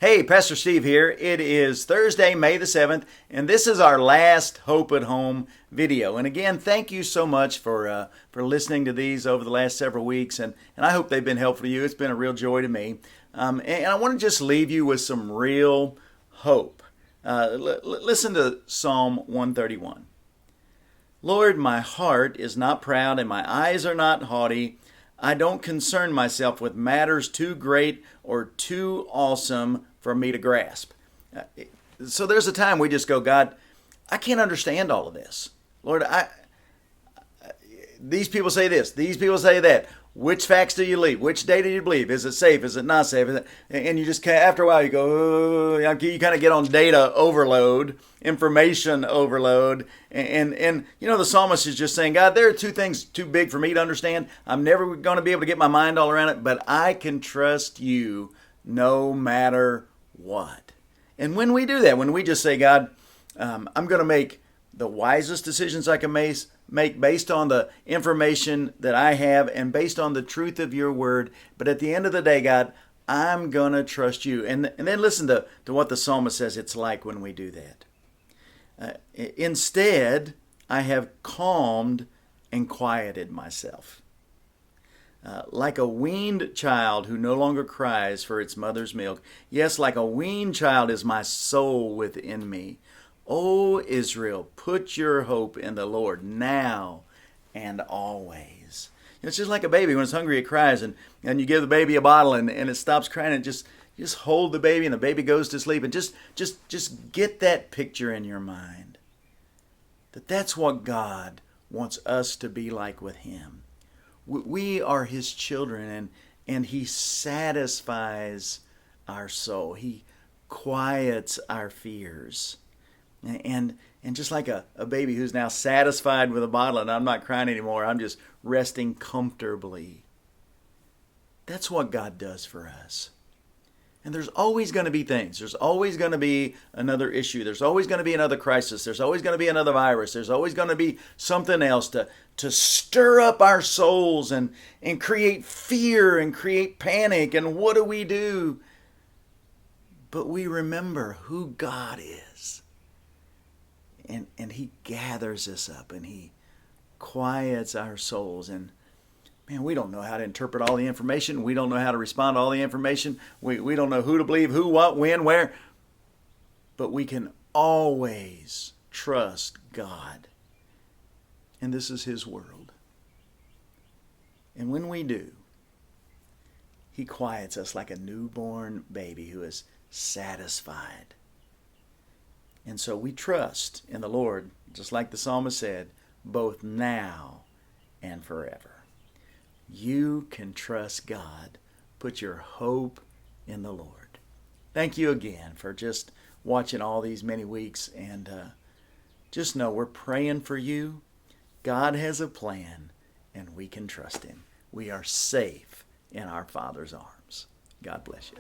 Hey, Pastor Steve here. It is Thursday, May the 7th, and this is our last Hope at Home video. And again, thank you so much for listening to these over the last several weeks, and I hope they've been helpful to you. It's been a real joy to me. And I want to just leave you with some real hope. Listen to Psalm 131. Lord, my heart is not proud and my eyes are not haughty. I don't concern myself with matters too great or too awesome for me to grasp. So there's a time we just go, God, I can't understand all of this. Lord, these people say this, these people say that. Which facts do you believe? Which data do you believe? Is it safe? Is it not safe? And you just, after a while, you go, you kind of get on data overload, information overload. And you know, the psalmist is just saying, God, there are two things too big for me to understand. I'm never going to be able to get my mind all around it, but I can trust you no matter what. And when we do that, when we just say, God, I'm going to make the wisest decisions I can make based on the information that I have and based on the truth of your word. But at the end of the day, God, I'm going to trust you. And then listen to what the psalmist says it's like when we do that. Instead, I have calmed and quieted myself. Like a weaned child who no longer cries for its mother's milk. Yes, like a weaned child is my soul within me. O Israel, put your hope in the Lord now and always. It's just like a baby when it's hungry, it cries, and you give the baby a bottle and it stops crying, and just hold the baby and the baby goes to sleep, and just get that picture in your mind. That's what God wants us to be like with him. We are his children, and he satisfies our soul. He quiets our fears. And just like a baby who's now satisfied with a bottle and I'm not crying anymore, I'm just resting comfortably. That's what God does for us. And there's always going to be things. There's always going to be another issue. There's always going to be another crisis. There's always going to be another virus. There's always going to be something else to stir up our souls and create fear and create panic. And what do? But we remember who God is. And he gathers us up and he quiets our souls. And man, we don't know how to interpret all the information. We don't know how to respond to all the information. We don't know who to believe, who, what, when, where. But we can always trust God. And this is his world. And when we do, he quiets us like a newborn baby who is satisfied. And so we trust in the Lord, just like the psalmist said, both now and forever. You can trust God. Put your hope in the Lord. Thank you again for just watching all these many weeks. And just know we're praying for you. God has a plan, and we can trust him. We are safe in our Father's arms. God bless you.